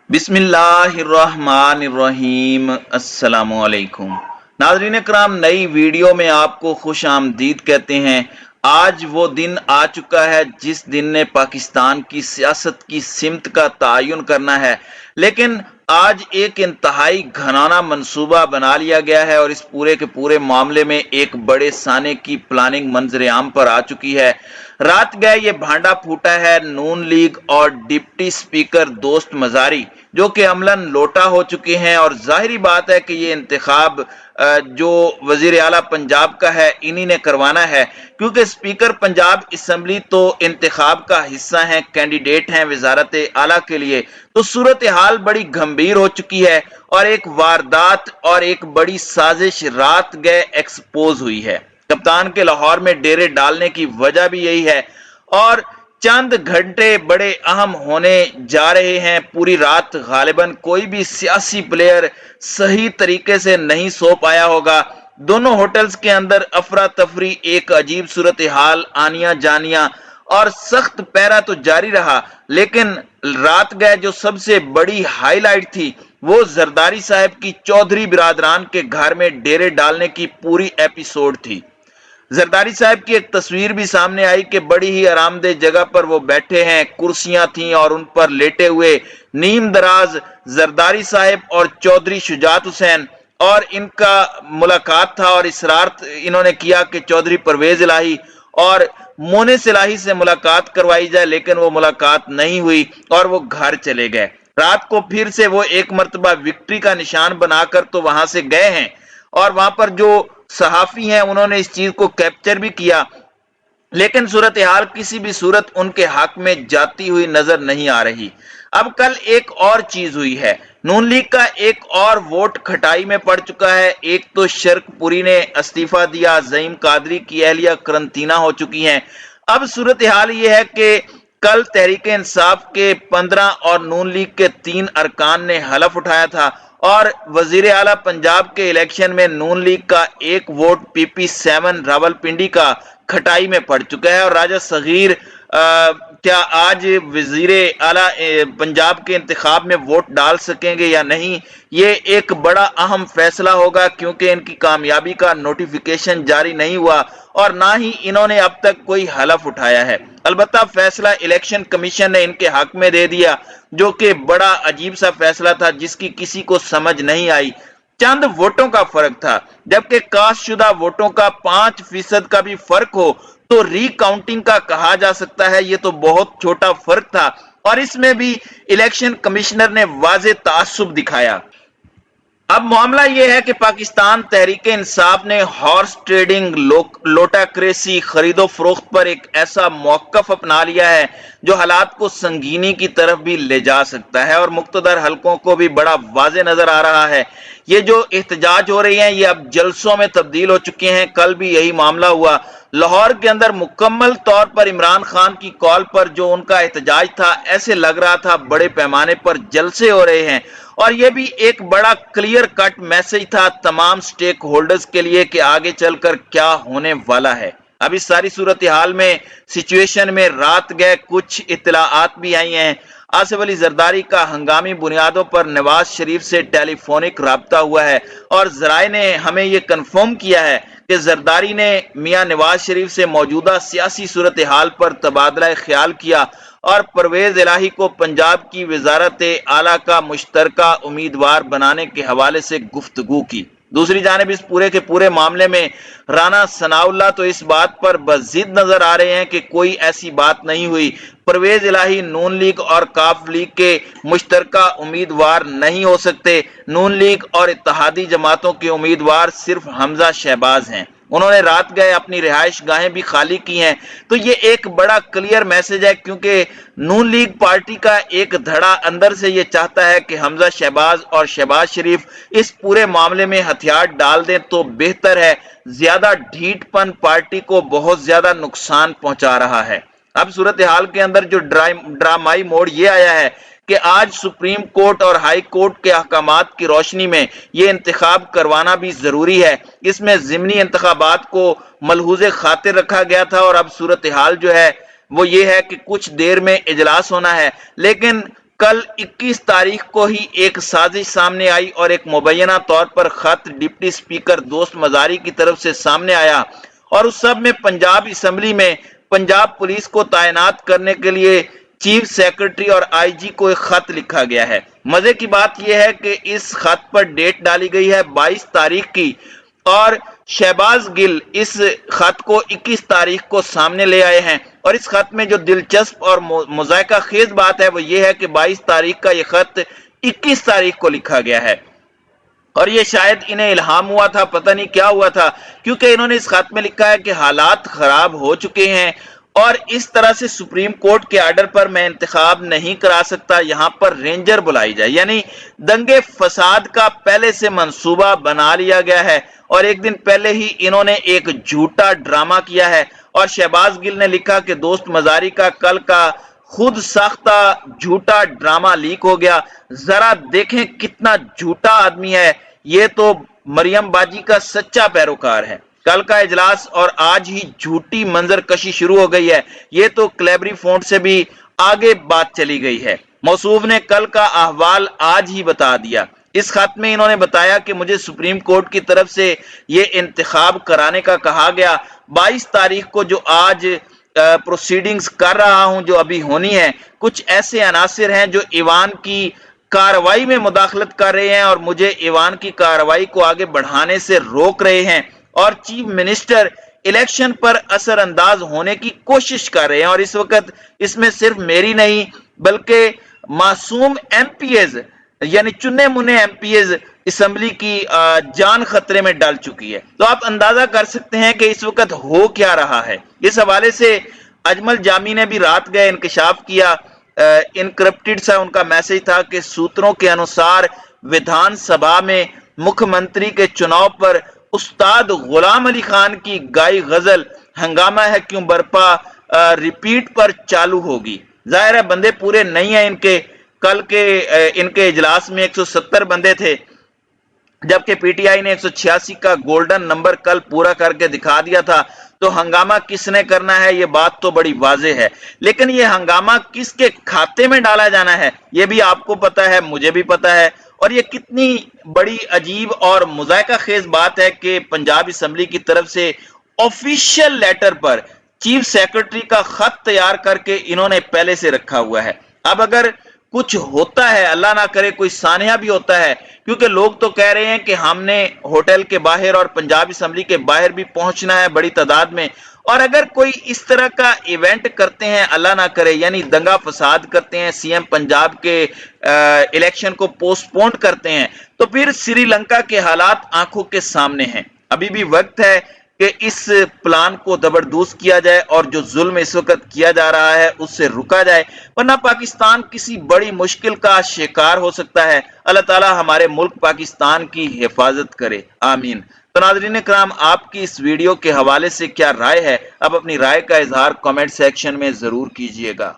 बिस्मिल्लाहिर्रहमानिर्रहीम। अस्सलामु अलैकुम नाज़रीन कराम, नई वीडियो में आपको खुश आमदीद कहते हैं। आज वो दिन आ चुका है जिस दिन ने पाकिस्तान की सियासत की सिमत का तयन करना है, लेकिन आज एक इंतहाई घनाना मंसूबा बना लिया गया है और इस पूरे के पूरे मामले में एक बड़े साने की प्लानिंग मंजर आम पर आ चुकी है। रात गए ये भांडा फूटा है नून लीग और डिप्टी स्पीकर दोस्त मजारी, जो कि अमलन लोटा हो चुके हैं। और जाहिरी बात है कि ये इंतखाब जो वजीर आला पंजाब का है इन्हीं ने करवाना है, क्योंकि स्पीकर पंजाब असम्बली तो इंतखाब का हिस्सा हैं, कैंडिडेट हैं वजारत आला के लिए। तो सूरत हाल बड़ी गंभीर हो चुकी है और एक वारदात और एक बड़ी साजिश रात गए एक्सपोज हुई है। कप्तान के लाहौर में डेरे डालने की वजह भी यही है और चंद घंटे बड़े अहम होने जा रहे हैं। पूरी रात गालिबन कोई भी सियासी प्लेयर सही तरीके से नहीं सो पाया होगा। दोनों होटल्स के अंदर अफरा तफरी, एक अजीब सूरत हाल, आनिया जानिया और सख्त पैरा तो जारी रहा, लेकिन रात गए जो सबसे बड़ी हाईलाइट थी वो जरदारी साहब की चौधरी बिरादरान के घर में डेरे डालने की पूरी एपिसोड थी। जरदारी साहब की एक तस्वीर भी सामने आई कि बड़ी ही आरामदेह जगह पर वो बैठे हैं, कुर्सियां थीं और उन पर लेटे हुए नीम दराज जरदारी साहब और चौधरी शुजात हुसैन, और इनका मुलाकात था और इसरार इन्होंने किया कि चौधरी परवेज इलाही और मोनिस इलाही से मुलाकात करवाई जाए, लेकिन वो मुलाकात नहीं हुई और वो घर चले गए। रात को फिर से वो एक मर्तबा विक्ट्री का निशान बनाकर तो वहां से गए हैं और वहां पर जो सहाफी हैं उन्होंने इस चीज को कैप्चर भी किया, लेकिन सूरत हाल किसी भी सूरत उनके हक में जाती हुई नजर नहीं आ रही। अब कल एक और चीज हुई है, नून लीग का एक और वोट खटाई में पड़ चुका है। एक तो शर्कपुरी ने इस्तीफा दिया, ज़ईम कादरी की अहलिया करंतना हो चुकी हैं। अब सूरत हाल ये है कि कल तहरीक इंसाफ के 15 और नून लीग के 3 अरकान ने हलफ उठाया था और वजीर आला पंजाब के इलेक्शन में नून लीग का एक वोट PP7 रावलपिंडी का खटाई में पड़ चुका है। और राजा सगीर क्या आज वजीर आला पंजाब के इंतखाब में वोट डाल सकेंगे या नहीं, ये एक बड़ा अहम फैसला होगा, क्योंकि इनकी कामयाबी का नोटिफिकेशन जारी नहीं हुआ और ना ही इन्होंने अब तक कोई हलफ उठाया है। अलबत्ता फैसला इलेक्शन कमीशन ने इनके हक में दे दिया, जो कि बड़ा अजीब सा फैसला था जिसकी किसी को समझ नहीं आई। चंद वोटों का फर्क था, जबकि कास्ट शुदा वोटों का 5% का भी फर्क हो तो रीकाउंटिंग का कहा जा सकता है। ये तो बहुत छोटा फर्क था और इसमें भी इलेक्शन कमिश्नर ने वाज़े तासुब दिखाया। अब मामला यह है कि पाकिस्तान तहरीक इंसाफ ने हॉर्स ट्रेडिंग, लोटाक्रेसी, खरीदो फरोख्त पर एक ऐसा मौकफ अपना लिया है जो हालात को संगीनी की तरफ भी ले जा सकता है और मुक्तदर हलकों को भी बड़ा वाज़े नजर आ रहा है। ये जो एहतजाज हो रही हैं ये अब जलसों में तब्दील हो चुके हैं। कल भी यही मामला हुआ। लाहौर के अंदर मुकम्मल तौर पर इमरान खान की कॉल पर जो उनका एहतजाज था, ऐसे लग रहा था बड़े पैमाने पर जलसे हो रहे हैं और यह भी एक बड़ा क्लियर कट मैसेज था तमाम स्टेक होल्डर्स के लिए कि आगे चलकर क्या होने वाला है। अब इस सारी सूरत हाल में सिचुएशन में रात गए कुछ इत्तलाआत भी आई हैं। आसिफ अली जरदारी का हंगामी बुनियादों पर नवाज शरीफ से टेलीफोनिक राब्ता हुआ है और जराए ने हमें यह कन्फर्म किया है कि जरदारी ने मियां नवाज शरीफ से मौजूदा सियासी सूरत हाल पर तबादला ख्याल किया और परवेज इलाही को पंजाब की वजारत आला का मुश्तरका उम्मीदवार बनाने के हवाले से गुफ्तगू की। दूसरी जानिब इस पूरे के पूरे मामले में राना सनाउल्लाह तो इस बात पर बज़िद नजर आ रहे हैं कि कोई ऐसी बात नहीं हुई। परवेज इलाही नून लीग और काफ लीग के मुश्तरका उम्मीदवार नहीं हो सकते। नून लीग और इत्तेहादी जमातों के उम्मीदवार सिर्फ हमजा शहबाज हैं। उन्होंने रात गए अपनी रिहाइश गाहें भी खाली की हैं। तो ये एक बड़ा क्लियर मैसेज है, क्योंकि नून लीग पार्टी का एक धड़ा अंदर से ये चाहता है कि हमजा शहबाज और शहबाज शरीफ इस पूरे मामले में हथियार डाल दें तो बेहतर है। ज्यादा ढीठपन पार्टी को बहुत ज्यादा नुकसान पहुंचा रहा है। अब सूरत हाल के अंदर जो ड्रामाई मोड़ ये आया है कि आज सुप्रीम कोर्ट और हाई कोर्ट के अहकामात की रोशनी में ये इंतखाब करवाना भी जरूरी है। इसमें ज़िमनी इंतखाबात को मलहूज़े खातिर रखा गया था और अब सूरत हाल जो है वो ये है कि कुछ देर में इजलास होना है, लेकिन कल 21 तारीख को ही एक साजिश सामने आई और एक मुबैना तौर पर खत डिप्टी स्पीकर दोस्त मजारी की तरफ से सामने आया और उस सब में पंजाब असेंबली में पंजाब पुलिस को तैनात करने के लिए चीफ सेक्रेटरी और आईजी को एक खत लिखा गया है। मजे की बात यह है कि इस खत पर डेट डाली गई है 22 तारीख की और शहबाज गिल इस खत को 21 तारीख को सामने ले आए हैं। और इस खत में जो दिलचस्प और मुज़ायका खेज बात है वो ये है कि 22 तारीख का ये खत 21 तारीख को लिखा गया है और ये शायद इन्हें इल्हाम हुआ था, पता नहीं क्या हुआ था, क्योंकि इन्होंने इस खत में लिखा है कि हालात खराब हो चुके हैं और इस तरह से सुप्रीम कोर्ट के आर्डर पर मैं इंतखाब नहीं करा सकता, यहां पर रेंजर बुलाई जाए। यानी दंगे फसाद का पहले से मंसूबा बना लिया गया है और एक दिन पहले ही इन्होंने एक झूठा ड्रामा किया है और शहबाज गिल ने लिखा कि दोस्त मजारी का कल का खुद साख्ता झूठा ड्रामा लीक हो गया। जरा देखें कितना झूठा आदमी है, ये तो मरियम बाजी का सच्चा पैरोकार है। कल का इजलास और आज ही झूठी मंजर कशी शुरू हो गई है, ये तो क्लेबरी फोंट से भी आगे बात चली गई है। मौसूफ ने कल का अहवाल आज ही बता दिया। इस खत में इन्होंने बताया कि मुझे सुप्रीम कोर्ट की तरफ से ये इंतखाब कराने का कहा गया। 22 तारीख को जो आज प्रोसीडिंग्स कर रहा हूं, जो अभी होनी है, कुछ ऐसे अनासिर हैं जो ईवान की कार्रवाई में मुदाखलत कर रहे हैं और मुझे ईवान की कार्रवाई को आगे बढ़ाने से रोक रहे हैं और चीफ मिनिस्टर इलेक्शन पर असर अंदाज होने की कोशिश कर रहे हैं और इस वक्त इसमें सिर्फ मेरी नहीं बल्कि मासूम एमपीएज यानी चुने मुने एमपीएज असेंबली की जान खतरे में डाल चुकी है। तो आप अंदाजा कर सकते हैं कि इस वक्त हो क्या रहा है। इस हवाले से अजमल जामी ने भी रात गए इंकशाफ किया। इनक्रप्टेड सा उनका मैसेज था कि सूत्रों के अनुसार विधानसभा में मुख्यमंत्री के चुनाव पर उस्ताद गुलाम अली खान की गाई गजल हंगामा है क्यों बरपा रिपीट पर चालू होगी। जाहिर है बंदे पूरे नहीं है इनके। कल के इनके इजलास में 170 बंदे थे जबकि पीटीआई ने 186 का गोल्डन नंबर कल पूरा करके दिखा दिया था। तो हंगामा किसने करना है ये बात तो बड़ी वाज़ेह है, लेकिन ये हंगामा किसके खाते में डाला जाना है ये भी आपको पता है, मुझे भी पता है। और ये कितनी बड़ी अजीब और मुज़ायका खेज बात है कि पंजाब असेंबली की तरफ से ऑफिशियल लेटर पर चीफ सेक्रेटरी का खत तैयार करके इन्होंने पहले से रखा हुआ है। अब अगर कुछ होता है, अल्लाह ना करे कोई सानिया भी होता है, क्योंकि लोग तो कह रहे हैं कि हमने होटल के बाहर और पंजाब असेंबली के बाहर भी पहुंचना है बड़ी तादाद में, और अगर कोई इस तरह का इवेंट करते हैं, अल्लाह ना करे, यानी दंगा फसाद करते हैं, सीएम पंजाब के इलेक्शन को पोस्टपोन करते हैं, तो फिर श्रीलंका के हालात आंखों के सामने हैं। अभी भी वक्त है कि इस प्लान को जबरदस्त किया जाए और जो जुल्म इस वक्त किया जा रहा है उससे रुका जाए, वरना पाकिस्तान किसी बड़ी मुश्किल का शिकार हो सकता है। अल्लाह ताला हमारे मुल्क पाकिस्तान की हिफाजत करे, आमीन। तो नाज़रीन किराम, आपकी इस वीडियो के हवाले से क्या राय है? अब अपनी राय का इजहार कमेंट सेक्शन में जरूर कीजिएगा।